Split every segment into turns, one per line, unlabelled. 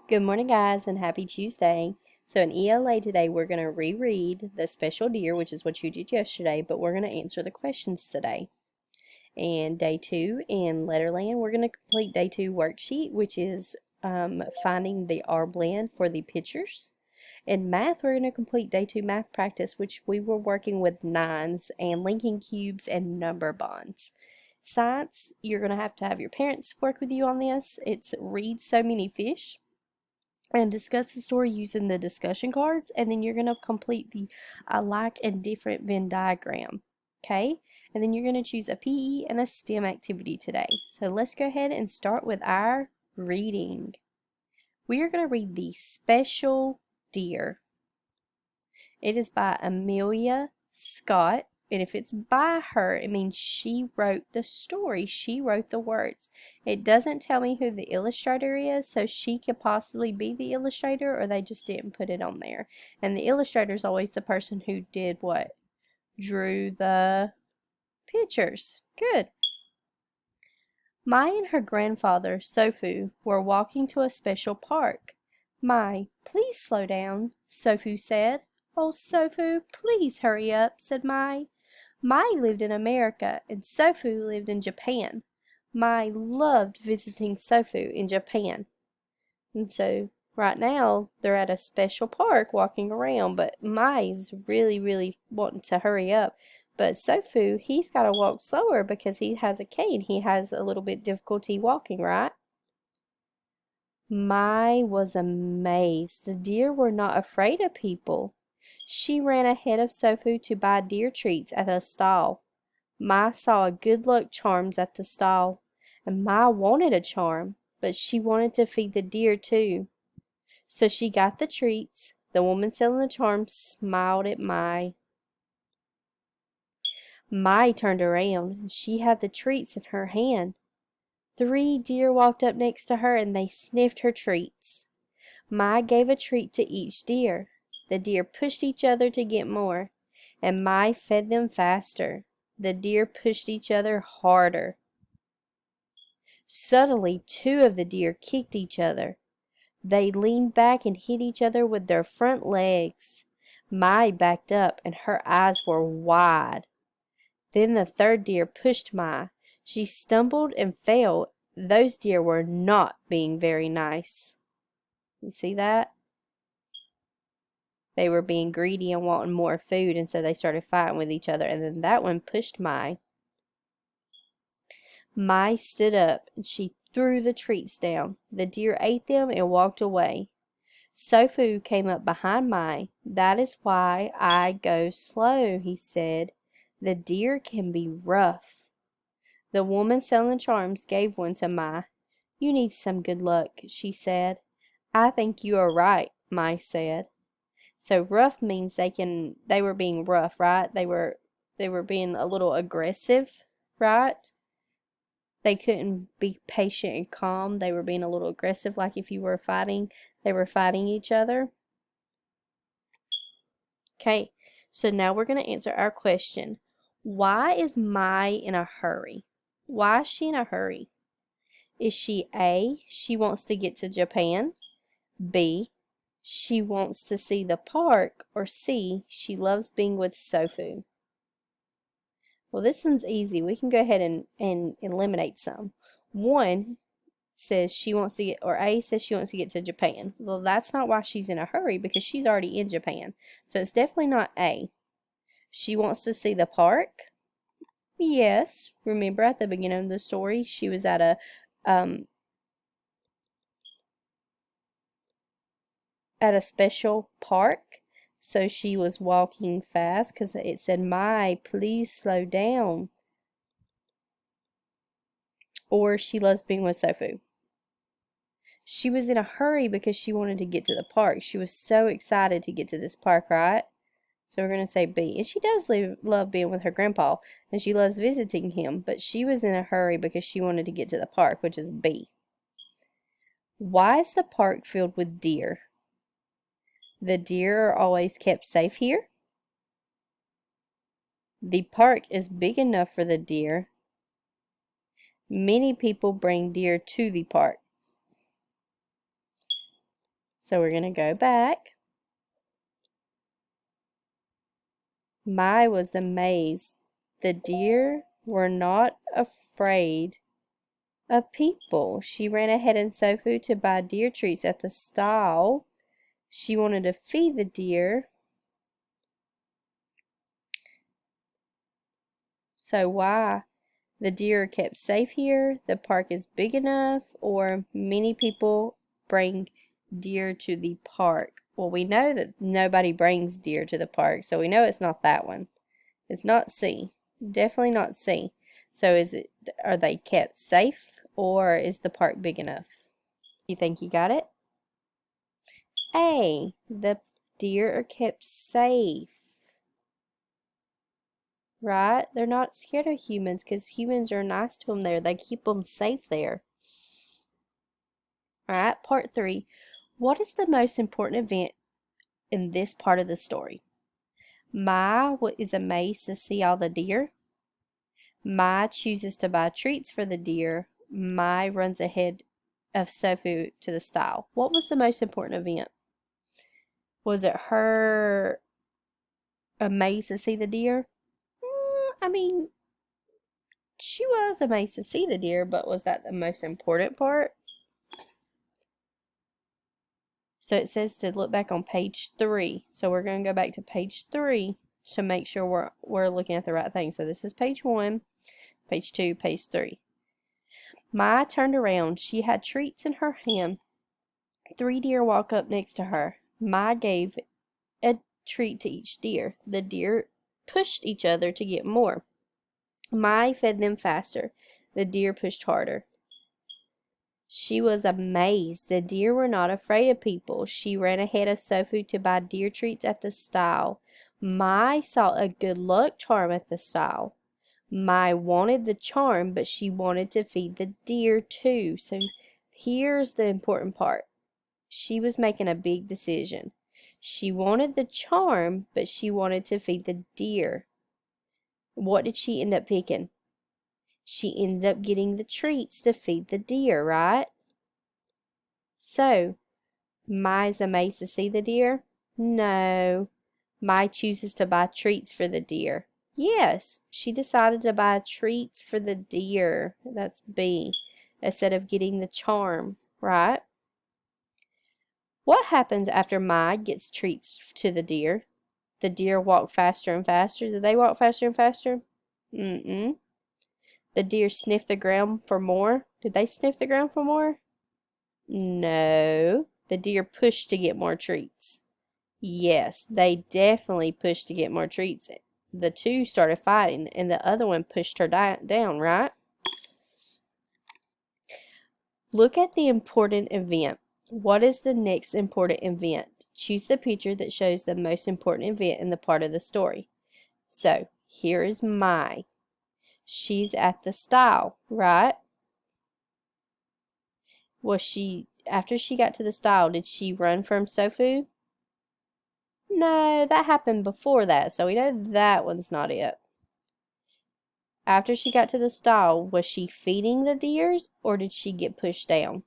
Good morning, guys, and happy Tuesday. So, in ELA today, we're going to reread The Special Deer, which is what you did yesterday, but we're going to answer the questions today. And day 2 in Letterland, we're going to complete day 2 worksheet, which is finding the R blend for the pictures. In math, we're going to complete day 2 math practice, which we were working with nines and linking cubes and number bonds. Science, you're going to have your parents work with you on this. It's read so many fish and discuss the story using the discussion cards, and then you're going to complete the I like and different Venn diagram. Okay, and then you're going to choose a PE and a STEM activity today. So let's go ahead and start with our reading. We are going to read The Special Deer. It is by Amelia Scott. And if it's by her, it means she wrote the story. She wrote the words. It doesn't tell me who the illustrator is, so she could possibly be the illustrator, or they just didn't put it on there. And the illustrator is always the person who did what? Drew the pictures. Good. Mai and her grandfather, Sofu, were walking to a special park. Mai, please slow down, Sofu said. Oh, Sofu, please hurry up, said Mai. Mai lived in America, and Sofu lived in Japan. Mai loved visiting Sofu in Japan. And so, right now, they're at a special park walking around, but Mai's really wanting to hurry up. But Sofu, he's got to walk slower because he has a cane. He has a little bit difficulty walking, right? Mai was amazed. The deer were not afraid of people. She ran ahead of Sofu to buy deer treats at a stall. Mai saw good luck charms at the stall, and Mai wanted a charm, but she wanted to feed the deer too. So she got the treats. The woman selling the charms smiled at Mai. Mai turned around, and she had the treats in her hand. 3 deer walked up next to her, and they sniffed her treats. Mai gave a treat to each deer. The deer pushed each other to get more, and Mai fed them faster. The deer pushed each other harder. Suddenly, 2 of the deer kicked each other. They leaned back and hit each other with their front legs. Mai backed up, and her eyes were wide. Then the 3rd deer pushed Mai. She stumbled and fell. Those deer were not being very nice. You see that? They were being greedy and wanting more food, and so they started fighting with each other, and then that one pushed Mai. Mai stood up, and she threw the treats down. The deer ate them and walked away. Sofu came up behind Mai. That is why I go slow, he said. The deer can be rough. The woman selling the charms gave one to Mai. You need some good luck, she said. I think you are right, Mai said. So rough means they were being rough, right? They were being a little aggressive, right? They couldn't be patient and calm. They were being a little aggressive, like if you were fighting, they were fighting each other. Okay, so now we're going to answer our question. Why is Mai in a hurry? Why is she in a hurry? Is she A, she wants to get to Japan? B, she wants to see the park? Or C, she loves being with Sofu? Well, this one's easy. We can go ahead and eliminate some. 1 says she wants to get, or A says she wants to get to Japan. Well, that's not why she's in a hurry, because she's already in Japan. So it's definitely not A. She wants to see the park. Yes, remember at the beginning of the story, she was at a special park. So she was walking fast because it said, Mai, please slow down. Or she loves being with Sofu. She was in a hurry because she wanted to get to the park. She was so excited to get to this park, right? So we're going to say B. And she does love being with her grandpa, and she loves visiting him, but she was in a hurry because she wanted to get to the park, which is B. Why is the park filled with deer? The deer are always kept safe here. The park is big enough for the deer. Many people bring deer to the park. So we're going to go back. Mai was amazed. The deer were not afraid of people. She ran ahead in Sofu to buy deer treats at the stall. She wanted to feed the deer. So why? The deer are kept safe here, the park is big enough, or many people bring deer to the park. Well, we know that nobody brings deer to the park, so we know it's not that one. It's not C. Definitely not C. So are they kept safe, or is the park big enough? You think you got it? A. The deer are kept safe. Right? They're not scared of humans because humans are nice to them there. They keep them safe there. All right, part 3. What is the most important event in this part of the story? Mai is amazed to see all the deer. Mai chooses to buy treats for the deer. Mai runs ahead of Sofu to the stall. What was the most important event? Was it her amazed to see the deer? I mean, she was amazed to see the deer, but was that the most important part? So it says to look back on page 3. So we're going to go back to page 3 to make sure we're looking at the right thing. So this is page 1, page 2, page 3. Mai turned around. She had treats in her hand. 3 deer walked up next to her. Mai gave a treat to each deer. The deer pushed each other to get more. Mai fed them faster. The deer pushed harder. She was amazed. The deer were not afraid of people. She ran ahead of Sofu to buy deer treats at the stall. Mai saw a good luck charm at the stall. Mai wanted the charm, but she wanted to feed the deer too. So here's the important part. She was making a big decision. She wanted the charm, but she wanted to feed the deer. What did she end up picking? She ended up getting the treats to feed the deer, right? So, Mai's amazed to see the deer? No. Mai chooses to buy treats for the deer. Yes, she decided to buy treats for the deer. That's B. Instead of getting the charm, right? What happens after Mai gets treats to the deer? The deer walk faster and faster. Did they walk faster and faster? Mm-mm. The deer sniff the ground for more. Did they sniff the ground for more? No. The deer pushed to get more treats. Yes, they definitely pushed to get more treats. The two started fighting, and the other one pushed her down, right? Look at the important event. What is the next important event? Choose the picture that shows the most important event in the part of the story. So, here is Mai. She's at the stall, right? After she got to the stall, did she run from Sofu? No, that happened before that, so we know that one's not it. After she got to the stall, was she feeding the deers or did she get pushed down?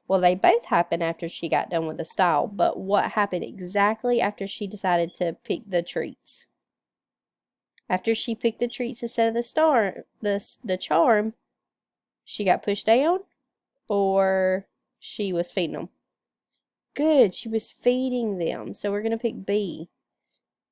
Well, they both happened after she got done with the stall, but what happened exactly after she decided to pick the treats? After she picked the treats instead of the charm, she got pushed down or she was feeding them? Good, she was feeding them. So we're going to pick B.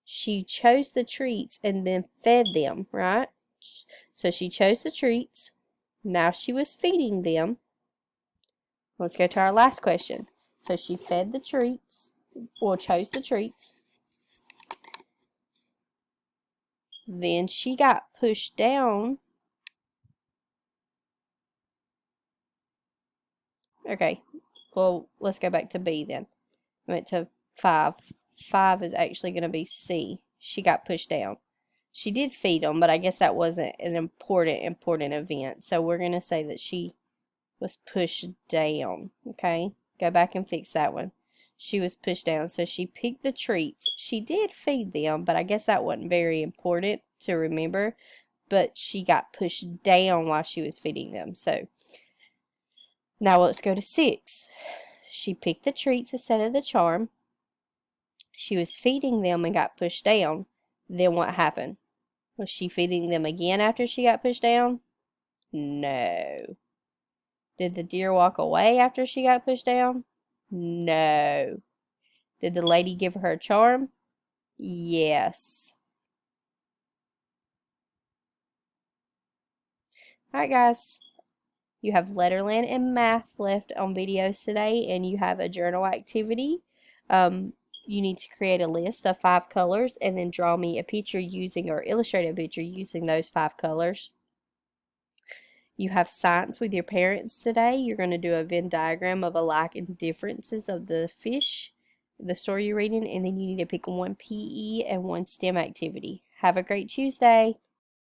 She chose the treats and then fed them, right? So she chose the treats. Now she was feeding them. Let's go to our last question. So she fed the treats, or chose the treats. Then she got pushed down. Okay, well, let's go back to B then. I went to 5. 5 is actually going to be C. She got pushed down. She did feed them, but I guess that wasn't an important event. So we're going to say that she was pushed down. Okay, go back and fix that one. She was pushed down, so she picked the treats. She did feed them, but I guess that wasn't very important to remember. But she got pushed down while she was feeding them. So now let's go to 6. She picked the treats instead of the charm. She was feeding them and got pushed down. Then what happened? Was she feeding them again after she got pushed down? No. Did the deer walk away after she got pushed down? No. Did the lady give her a charm? Yes. Alright guys, you have Letterland and math left on videos today, and you have a journal activity. You need to create a list of 5 colors and then draw me a picture using, or illustrate a picture using those 5 colors. You have science with your parents today. You're going to do a Venn diagram of alike and differences of the fish, the story you're reading, and then you need to pick one PE and one STEM activity. Have a great Tuesday.